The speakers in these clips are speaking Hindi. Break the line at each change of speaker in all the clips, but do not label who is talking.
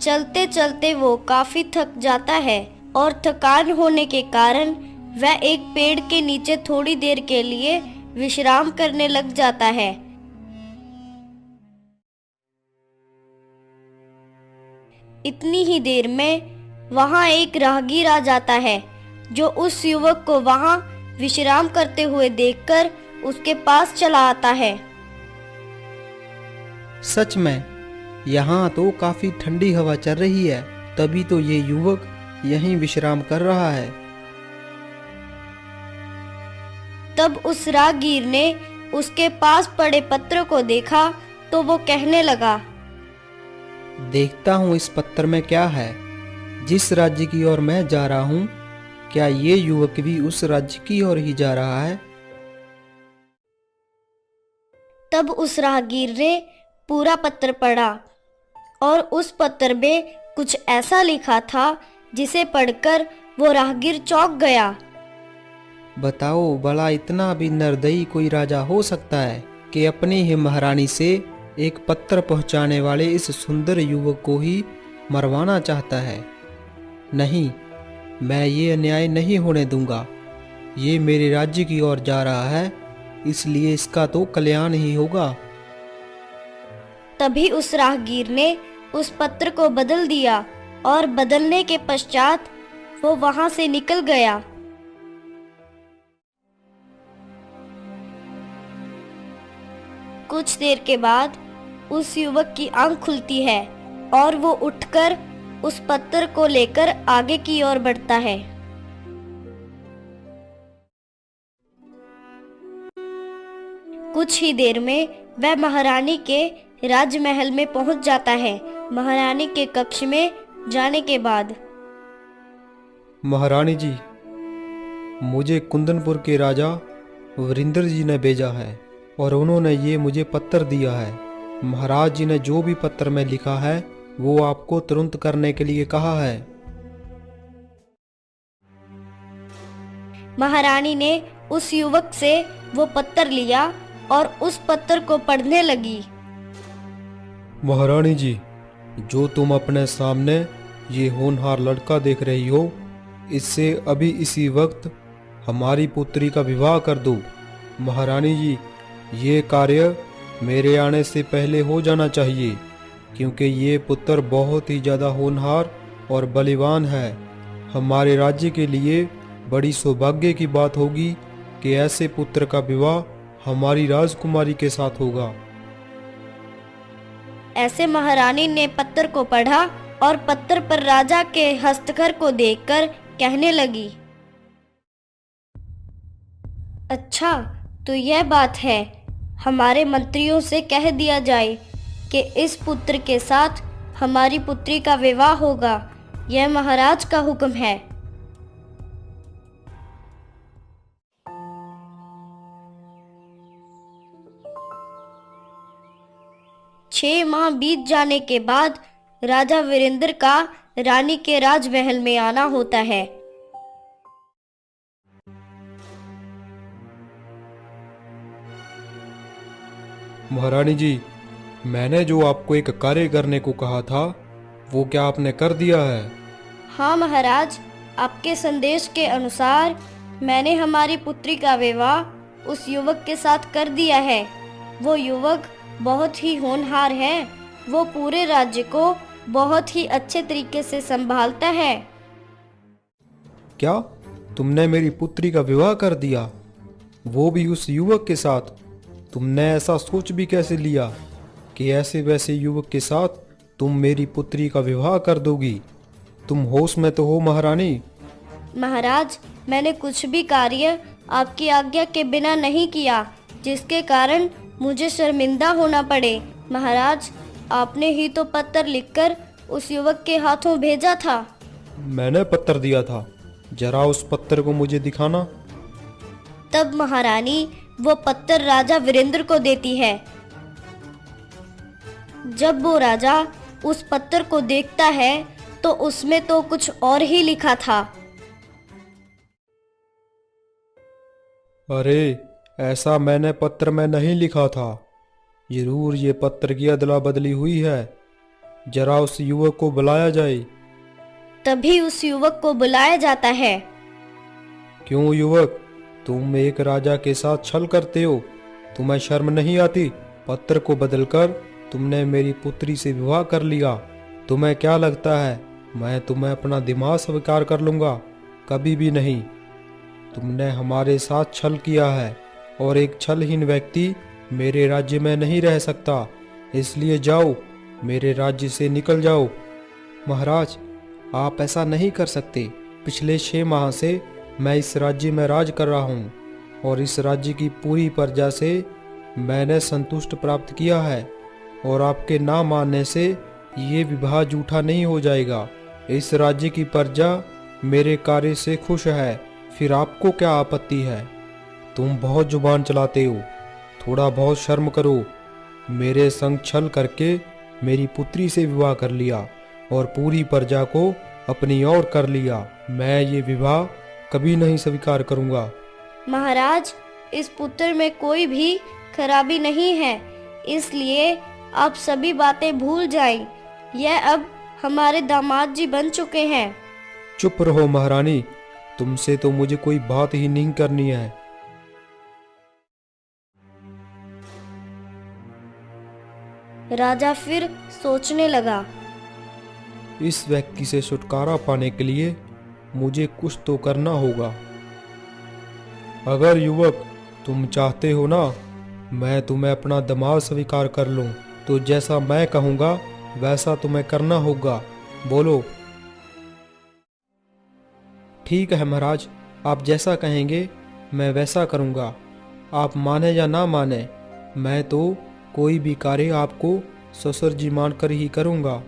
चलते चलते वो काफी थक जाता है और थकान होने के कारण वह एक पेड़ के नीचे थोड़ी देर के लिए विश्राम करने लग जाता है। इतनी ही देर में वहां एक राहगीर आ जाता है जो उस युवक को वहां विश्राम करते हुए देखकर उसके पास चला आता है।
सच में यहाँ तो काफी ठंडी हवा चल रही है, तभी तो ये युवक यहीं विश्राम कर रहा है।
तब उस राहगीर ने उसके पास पड़े पत्र को देखा तो वो कहने लगा,
देखता हूँ इस पत्र में क्या है। जिस राज्य की ओर मैं जा रहा हूँ, क्या ये युवक भी उस राज्य की ओर ही जा रहा है?
तब उस राहगीर ने पूरा पत्र पढ़ा और उस पत्र में कुछ ऐसा लिखा था जिसे पढ़कर वो राहगीर चौंक गया।
बताओ, भला इतना भी निर्दयी कोई राजा हो सकता है कि अपनी ही महारानी से एक पत्र पहुंचाने वाले इस सुंदर युवक को ही मरवाना चाहता है? नहीं, मैं ये अन्याय नहीं होने दूंगा। ये मेरे राज्य की ओर जा रहा है, इसलिए इसका तो कल्याण ही होगा।
तभी उस राहगीर ने उस पत्र को बदल दिया और बदलने के पश्चात वो वहां से निकल गया। कुछ देर के बाद उस युवक की आंख खुलती है और वो उठकर उस पत्र को लेकर आगे की ओर बढ़ता है। कुछ ही देर में वह महारानी के राजमहल में पहुंच जाता है। महारानी के कक्ष में जाने के बाद,
महारानी जी, मुझे कुंदनपुर के राजा वरिंदर जी ने भेजा है और उन्होंने ये मुझे पत्र दिया है। महाराज जी ने जो भी पत्र में लिखा है वो आपको तुरंत करने के लिए कहा है।
महारानी ने उस युवक से वो पत्र लिया और उस पत्र को पढ़ने लगी।
महारानी जी, जो तुम अपने सामने ये होनहार लड़का देख रही हो, इससे अभी इसी वक्त हमारी पुत्री का विवाह कर दो। महारानी जी, ये कार्य मेरे आने से पहले हो जाना चाहिए, क्योंकि ये पुत्र बहुत ही ज़्यादा होनहार और बलवान है। हमारे राज्य के लिए बड़ी सौभाग्य की बात होगी कि ऐसे पुत्र का विवाह हमारी राजकुमारी के साथ होगा।
ऐसे महारानी ने पत्र को पढ़ा और पत्र पर राजा के हस्ताक्षर को देखकर कहने लगी, अच्छा, तो यह बात है। हमारे मंत्रियों से कह दिया जाए कि इस पुत्र के साथ हमारी पुत्री का विवाह होगा। यह महाराज का हुक्म है। छह माह बीत जाने के बाद राजा वीरेंद्र का रानी के राजमहल में आना होता है।
महारानी जी, मैंने जो आपको एक कार्य करने को कहा था, वो क्या आपने कर दिया है?
हाँ महाराज, आपके संदेश के अनुसार मैंने हमारी पुत्री का विवाह उस युवक के साथ कर दिया है। वो युवक बहुत ही होनहार है। वो पूरे राज्य को बहुत ही अच्छे तरीके से संभालता है।
क्या तुमने मेरी पुत्री का विवाह कर दिया, वो भी उस युवक के साथ? तुमने ऐसा सोच भी कैसे लिया कि ऐसे वैसे युवक के साथ तुम मेरी पुत्री का विवाह कर दोगी? तुम होश में तो हो महारानी?
महाराज, मैंने कुछ भी कार्य आपकी आज्ञा के बिना नहीं किया जिसके कारण मुझे शर्मिंदा होना पड़े। महाराज, आपने ही तो पत्र लिखकर उस युवक के हाथों भेजा था।
मैंने पत्र दिया था? जरा उस पत्र को मुझे दिखाना।
तब महारानी वो पत्र राजा वीरेंद्र को देती है। जब वो राजा उस पत्र को देखता है तो उसमें तो कुछ और ही लिखा था।
अरे, ऐसा मैंने पत्र में नहीं लिखा था। जरूर ये पत्र की अदला बदली हुई है। जरा उस युवक को बुलाया जाए।
तभी उस युवक को बुलाया जाता है।
क्यों युवक, तुम एक राजा के साथ छल करते हो? तुम्हें शर्म नहीं आती? पत्र को बदलकर तुमने मेरी पुत्री से विवाह कर लिया। तुम्हें क्या लगता है मैं तुम्हें अपना दिमाग स्वीकार कर लूंगा? कभी भी नहीं। तुमने हमारे साथ छल किया है और एक छलहीन व्यक्ति मेरे राज्य में नहीं रह सकता। इसलिए जाओ, मेरे राज्य से निकल जाओ। महाराज, आप ऐसा नहीं कर सकते। पिछले 6 माह से मैं इस राज्य में राज कर रहा हूँ और इस राज्य की पूरी प्रजा से मैंने संतुष्ट प्राप्त किया है और आपके ना मानने से ये विवाह झूठा नहीं हो जाएगा। इस राज्य की प्रजा मेरे कार्य से खुश है, फिर आपको क्या आपत्ति है? तुम बहुत जुबान चलाते हो, थोड़ा बहुत शर्म करो। मेरे संग छल करके मेरी पुत्री से विवाह कर लिया और पूरी प्रजा को अपनी ओर कर लिया। मैं ये विवाह कभी नहीं स्वीकार करूंगा।
महाराज, इस पुत्र में कोई भी खराबी नहीं है, इसलिए आप सभी बातें भूल जाएं। यह अब हमारे दामाद जी बन चुके हैं।
चुप रहो महारानी, तुमसे तो मुझे कोई बात ही नहीं करनी है।
राजा फिर सोचने लगा।
इस व्यक्ति से छुटकारा पाने के लिए मुझे कुछ तो करना होगा। अगर युवक तुम चाहते हो ना मैं तुम्हें अपना दामाद स्वीकार कर लूं, तो जैसा मैं कहूंगा वैसा तुम्हें करना होगा। बोलो। ठीक है महाराज, आप जैसा कहेंगे मैं वैसा करूंगा। आप माने या ना माने, मैं तो कोई भी कार्य आपको ससुर जी मानकर ही करूंगा।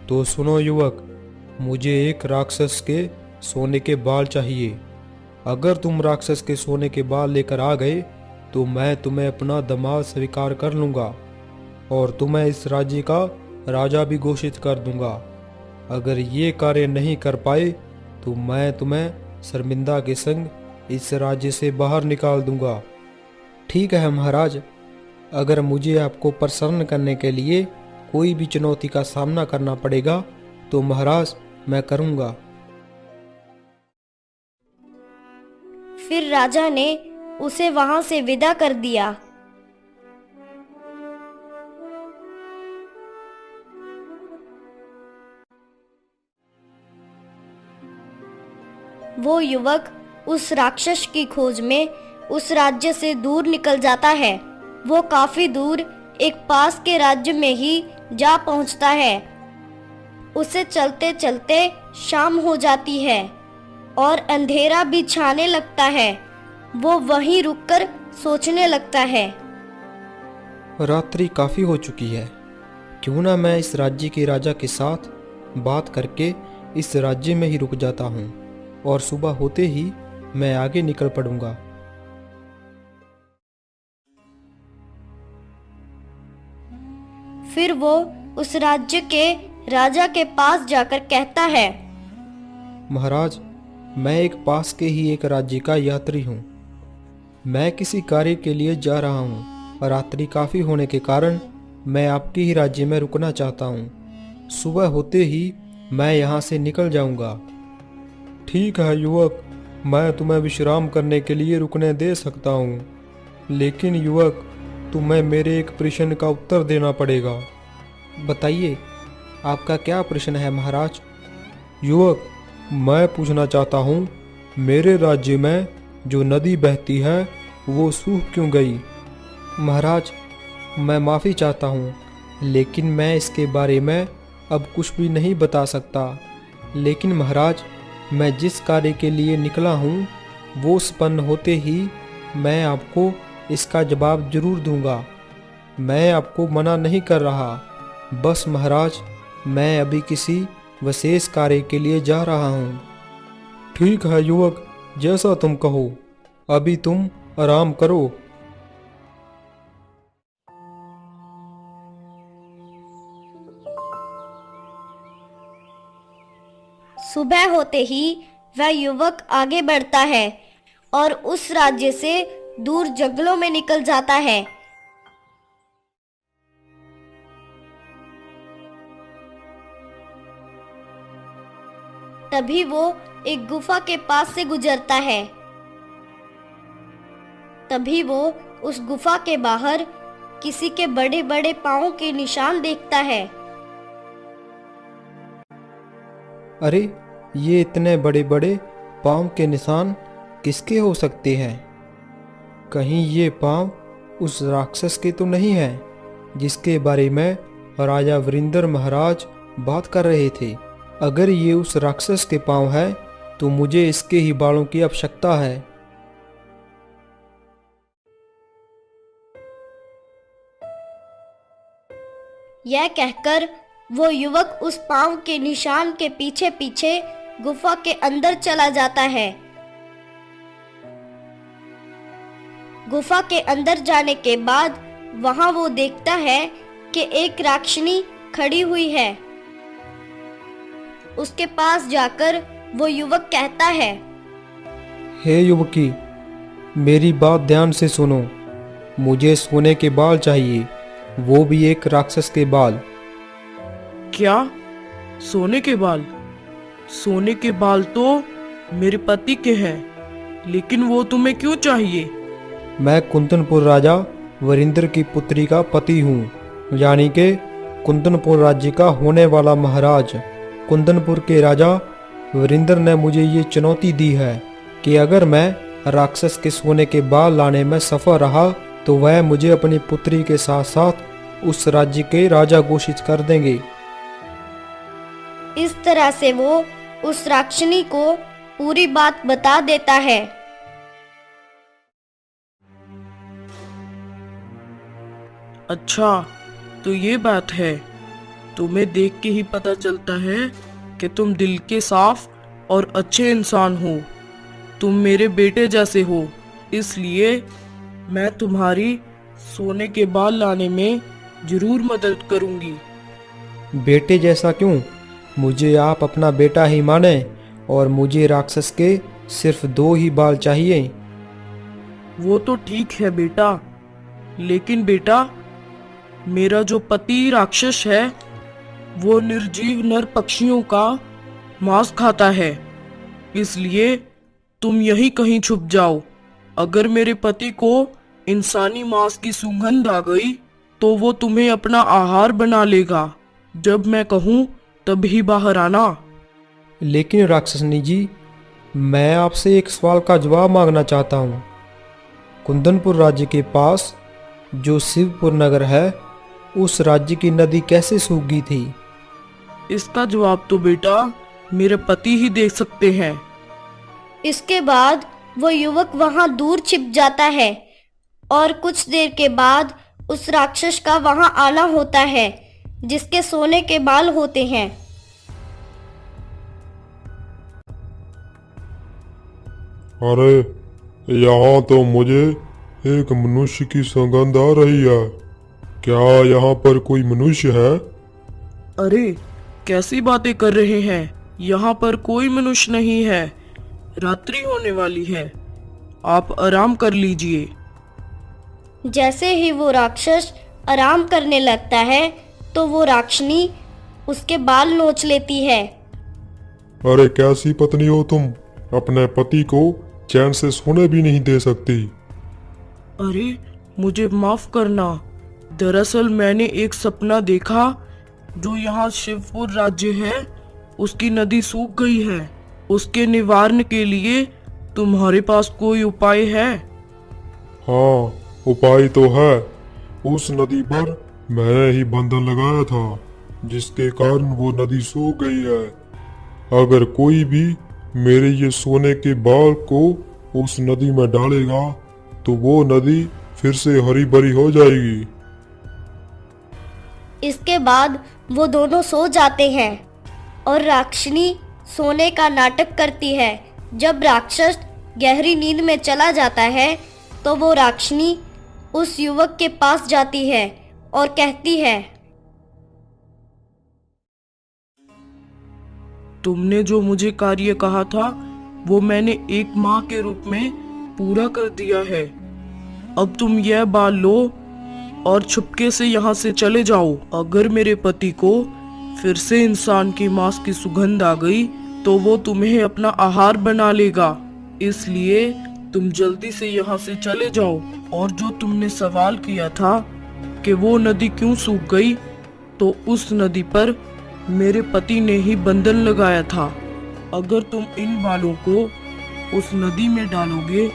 तो सुनो युवक, मुझे एक राक्षस के सोने के बाल चाहिए। अगर तुम राक्षस के सोने के बाल लेकर आ गए तो मैं तुम्हें अपना दामाद स्वीकार कर लूंगा और तुम्हें इस राज्य का राजा भी घोषित कर दूंगा। अगर ये कार्य नहीं कर पाए तो मैं तुम्हें शर्मिंदा के संग इस राज्य से बाहर निकाल दूंगा। ठीक है महाराज, अगर मुझे आपको प्रसन्न करने के लिए कोई भी चुनौती का सामना करना पड़ेगा तो महाराज मैं करूंगा।
फिर राजा ने उसे वहां से विदा कर दिया। वो युवक उस राक्षस की खोज में उस राज्य से दूर निकल जाता है। वो काफी दूर एक पास के राज्य में ही जा पहुंचता है। उसे चलते चलते शाम हो जाती है और अंधेरा भी छाने लगता है। वो वहीं रुककर सोचने लगता है।
रात्रि काफी हो चुकी है, क्यों ना मैं इस राज्य के राजा के साथ बात करके इस राज्य में ही रुक जाता हूँ और सुबह होते ही मैं आगे निकल पड़ूंगा।
फिर वो उस राज्य के राजा के पास जाकर कहता है,
महाराज, मैं एक पास के ही एक राज्य का यात्री हूँ। मैं किसी कार्य के लिए जा रहा हूँ और रात्रि काफी होने के कारण मैं आपके ही राज्य में रुकना चाहता हूँ। सुबह होते ही मैं यहाँ से निकल जाऊंगा। ठीक है युवक, मैं तुम्हें विश्राम करने के लिए रुकने दे सकता हूँ, लेकिन युवक तुम्हें मेरे एक प्रश्न का उत्तर देना पड़ेगा। बताइए, आपका क्या प्रश्न है महाराज? युवक, मैं पूछना चाहता हूँ, मेरे राज्य में जो नदी बहती है वो सूख क्यों गई? महाराज, मैं माफ़ी चाहता हूँ, लेकिन मैं इसके बारे में अब कुछ भी नहीं बता सकता। लेकिन महाराज, मैं जिस कार्य के लिए निकला हूँ वो संपन्न होते ही मैं आपको इसका जवाब जरूर दूंगा। मैं आपको मना नहीं कर रहा, बस महाराज मैं अभी किसी विशेष कार्य के लिए जा रहा हूँ। ठीक है युवक, जैसा तुम कहो, अभी तुम आराम करो।
सुबह होते ही वह युवक आगे बढ़ता है और उस राज्य से दूर जंगलों में निकल जाता है। तभी वो एक गुफा के पास से गुजरता है। तभी वो उस गुफा के बाहर किसी के बड़े बड़े पाँव के निशान देखता है।
अरे, ये इतने बड़े बड़े पाँव के निशान किसके हो सकते हैं? कहीं ये पाँव उस राक्षस के तो नहीं हैं जिसके बारे में राजा वरिंदर महाराज बात कर रहे थे? अगर ये उस राक्षस के पाँव है तो मुझे इसके ही बालों की आवश्यकता है।
यह कहकर वो युवक उस पाँव के निशान के पीछे पीछे गुफा के अंदर चला जाता है। गुफा के अंदर जाने के बाद वहां वो देखता है कि एक राक्षनी खड़ी हुई है। उसके पास जाकर वो युवक कहता है,
हे युवकी, मेरी बात ध्यान से सुनो। मुझे सोने के बाल चाहिए, वो भी एक राक्षस के बाल।
क्या? सोने के बाल? सोने के बाल तो मेरे पति के हैं, लेकिन वो तुम्हें क्यों चाहिए?
मैं कुंदनपुर राजा वरिंदर की पुत्री का पति हूँ, यानी कि कुंदनपुर राज्य का होने वाला महाराज। कुंदनपुर के राजा वरिंदर ने मुझे ये चुनौती दी है कि अगर मैं राक्षस के सोने के बाल लाने में सफल रहा तो वह मुझे अपनी पुत्री के साथ साथ उस राज्य के राजा घोषित कर देंगे।
इस तरह से वो उस राक्षनी को पूरी बात बता देता है।
अच्छा, तो ये बात है। तुम्हें देख के ही पता चलता है कि तुम दिल के साफ और अच्छे इंसान हो। तुम मेरे बेटे जैसे हो, इसलिए मैं तुम्हारी सोने के बाल लाने में जरूर मदद करूंगी।
बेटे जैसा क्यों? मुझे आप अपना बेटा ही माने और मुझे राक्षस के सिर्फ 2 ही बाल चाहिए।
वो तो ठीक है बेटा, लेकिन बेटा, मेरा जो पति राक्षस है वो निर्जीव नर पक्षियों का मांस खाता है, इसलिए तुम यहीं कहीं छुप जाओ। अगर मेरे पति को इंसानी मांस की सुगंध आ गई तो वो तुम्हें अपना आहार बना लेगा। जब मैं कहूँ तभी बाहर आना।
लेकिन राक्षसनी जी, मैं आपसे एक सवाल का जवाब मांगना चाहता हूँ। कुंदनपुर राज्य के पास जो शिवपुर नगर है, उस राज्य की नदी कैसे सूख गई थी?
इसका जवाब तो बेटा मेरे पति ही दे सकते हैं।
इसके बाद वो युवक वहां दूर छिप जाता है और कुछ देर के बाद उस राक्षस का वहां आना होता है जिसके सोने के बाल होते हैं।
अरे, यहाँ तो मुझे एक मनुष्य की सुगंध आ रही है। क्या यहाँ पर कोई मनुष्य है?
अरे, कैसी बातें कर रहे हैं? यहाँ पर कोई मनुष्य नहीं है। रात्रि होने वाली है, आप आराम कर लीजिए।
जैसे ही वो राक्षस आराम करने लगता है तो वो राक्षनी उसके बाल नोच लेती है।
अरे, कैसी पत्नी हो तुम? अपने पति को चैन से सोने भी नहीं दे सकती।
अरे, मुझे माफ करना। दरअसल मैंने एक सपना देखा। जो यहाँ शिवपुर राज्य है उसकी नदी सूख गई है। उसके निवारण के लिए तुम्हारे पास कोई उपाय है?
हाँ, उपाय तो है। उस नदी पर मैंने ही बंधन लगाया था, जिसके कारण वो नदी सूख गई है। अगर कोई भी मेरे ये सोने के बाल को उस नदी में डालेगा तो वो नदी फिर से हरी भरी हो जाएगी।
इसके बाद वो दोनों सो जाते हैं और राक्षनी सोने का नाटक करती है। जब राक्षस गहरी नींद में चला जाता है तो वो राक्षनी उस युवक के पास जाती है और कहती है,
तुमने जो मुझे कार्य कहा था वो मैंने एक माँ के रूप में पूरा कर दिया है। अब तुम यह बाल लो और छुपके से यहाँ से चले जाओ। अगर मेरे पति को फिर से इंसान के मांस की सुगंध आ गई तो वो तुम्हें अपना आहार बना लेगा। इसलिए तुम जल्दी से यहाँ से चले जाओ। और जो तुमने सवाल किया था कि वो नदी क्यों सूख गई, तो उस नदी पर मेरे पति ने ही बंधन लगाया था। अगर तुम इन बालों को उस नदी में डालोगे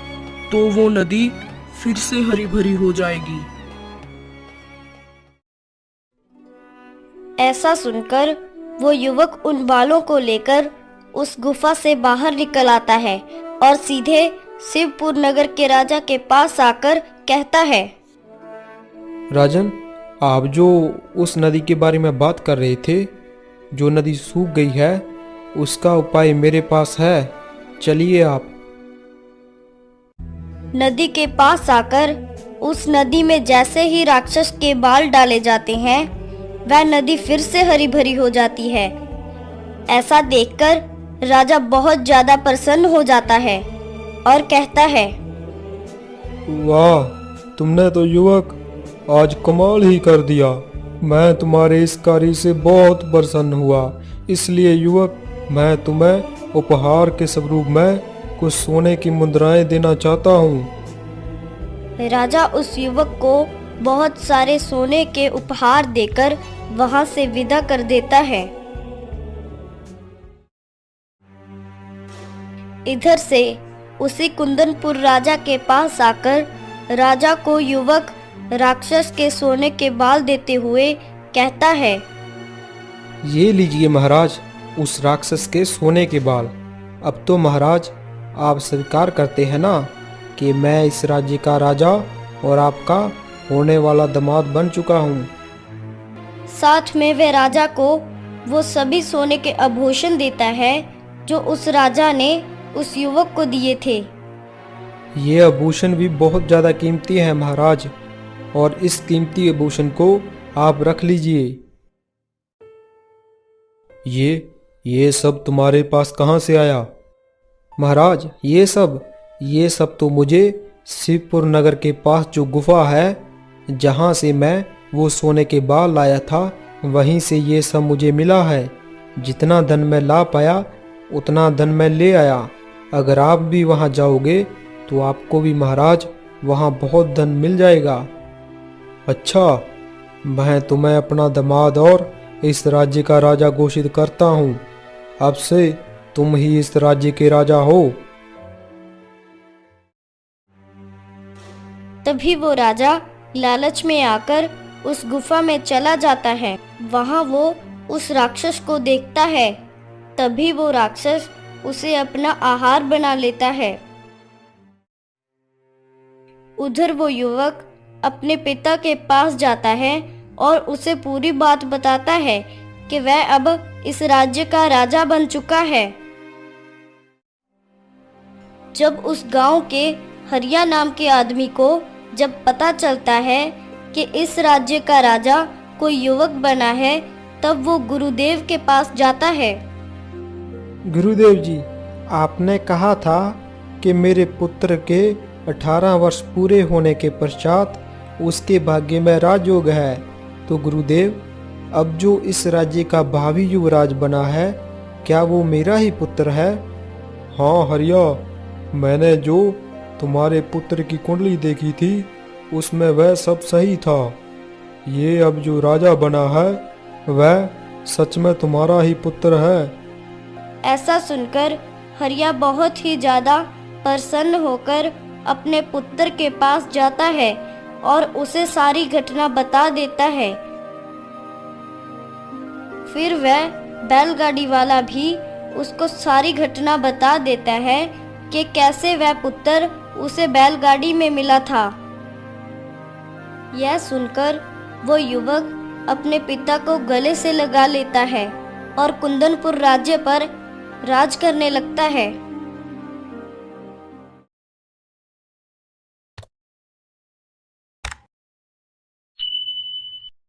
तो वो नदी फिर से हरी भरी हो जाएगी।
ऐसा सुनकर वो युवक उन बालों को लेकर उस गुफा से बाहर निकल आता है और सीधे शिवपुर नगर के राजा के पास आकर कहता है,
राजन, आप जो उस नदी के बारे में बात कर रहे थे, जो नदी सूख गई है, उसका उपाय मेरे पास है। चलिए आप।
नदी के पास आकर उस नदी में जैसे ही राक्षस के बाल डाले जाते हैं, वह नदी फिर से हरी भरी हो जाती है। ऐसा देखकर राजा बहुत ज्यादा प्रसन्न हो जाता है और कहता है,
वाह, तुमने तो युवक आज कमाल ही कर दिया। मैं तुम्हारे इस कार्य से बहुत प्रसन्न हुआ। इसलिए युवक, मैं तुम्हें उपहार के स्वरूप में कुछ सोने की मुद्राएं देना चाहता हूँ।
राजा उस युवक को बहुत सारे सोने के उपहार देकर वहां से विदा कर देता है। इधर से उसी कुंदनपुर राजा के पास आकर राजा को युवक राक्षस के सोने के बाल देते हुए कहता है,
ये लीजिए महाराज, उस राक्षस के सोने के बाल। अब तो महाराज, आप स्वीकार करते हैं ना कि मैं इस राज्य का राजा और आपका होने वाला दामाद बन चुका हूँ।
साथ में वह राजा को वो सभी सोने के आभूषण देता है जो उस राजा ने उस युवक को दिए थे।
ये आभूषण भी बहुत ज्यादा कीमती है महाराज, और इस कीमती आभूषण को आप रख लीजिए। ये सब तुम्हारे पास कहाँ से आया? महाराज, ये सब तो मुझे शिवपुर नगर के पास जो गुफा है, जहाँ से मैं वो सोने के बाल लाया था, वहीं से ये सब मुझे मिला है। जितना धन मैं ला पाया उतना धन मैं ले आया। अगर आप भी वहाँ जाओगे तो आपको भी महाराज वहाँ बहुत धन मिल जाएगा। अच्छा, मैं तुम्हें अपना दामाद और इस राज्य का राजा घोषित करता हूँ। अब से तुम ही इस राज्य के राजा हो।
तभी वो राजा लालच में आकर उस गुफा में चला जाता है। वहाँ वो उस राक्षस को देखता है। तभी वो राक्षस उसे अपना आहार बना लेता है। उधर वो युवक अपने पिता के पास जाता है और उसे पूरी बात बताता है कि वह अब इस राज्य का राजा बन चुका है। जब उस गांव के हरिया नाम के आदमी को जब पता चलता है कि इस राज्य का राजा कोई युवक बना है, तब वो गुरुदेव के पास जाता है।
गुरुदेव जी, आपने कहा था कि मेरे पुत्र के 18 वर्ष पूरे होने के पश्चात उसके भाग्य में राजयोग है। तो गुरुदेव, अब जो इस राज्य का भावी युवराज बना है, क्या वो मेरा ही पुत्र है?
हाँ हरिया, मैंने जो तुम्हारे पुत्र की कुंडली देखी थी उसमें वह सब सही था। ये अब जो राजा बना है वह सच में तुम्हारा ही पुत्र है।
ऐसा सुनकर हरिया बहुत ही ज्यादा प्रसन्न होकर अपने पुत्र के पास जाता है और उसे सारी घटना बता देता है। फिर वह बैलगाड़ी वाला भी उसको सारी घटना बता देता है कि कैसे वह पुत्र उसे बैलगाड़ी में मिला था। यह सुनकर वो युवक अपने पिता को गले से लगा लेता है और कुंदनपुर राज्य पर राज करने लगता है।